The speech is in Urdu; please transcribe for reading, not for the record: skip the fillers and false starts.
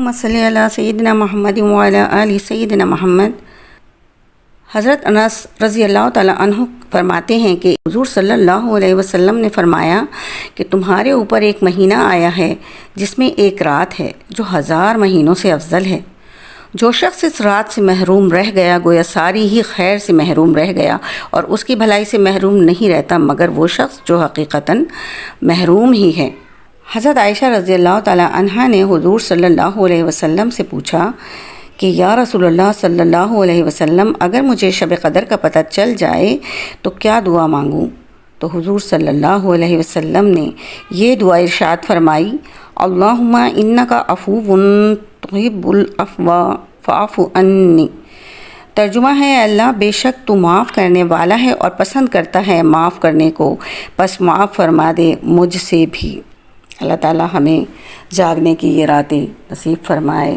اللہم صلی علی سیدنا محمد وعلی آل سیدنا محمد۔ حضرت انس رضی اللہ تعالیٰ عنہ فرماتے ہیں کہ حضور صلی اللہ علیہ وسلم نے فرمایا کہ تمہارے اوپر ایک مہینہ آیا ہے جس میں ایک رات ہے جو 1000 مہینوں سے افضل ہے۔ جو شخص اس رات سے محروم رہ گیا گویا ساری ہی خیر سے محروم رہ گیا، اور اس کی بھلائی سے محروم نہیں رہتا مگر وہ شخص جو حقیقتاً محروم ہی ہے۔ حضرت عائشہ رضی اللہ تعالیٰ عنہا نے حضور صلی اللہ علیہ وسلم سے پوچھا کہ یا رسول اللہ صلی اللہ علیہ وسلم، اگر مجھے شب قدر کا پتہ چل جائے تو کیا دعا مانگوں؟ تو حضور صلی اللہ علیہ وسلم نے یہ دعا ارشاد فرمائی، اللہم انکا عفو تحب العفو فاعف عنی۔ ترجمہ ہے، اے اللہ بے شک تو معاف کرنے والا ہے اور پسند کرتا ہے معاف کرنے کو، پس معاف فرما دے مجھ سے بھی۔ اللہ تعالیٰ ہمیں جاگنے کی یہ راتیں نصیب فرمائے۔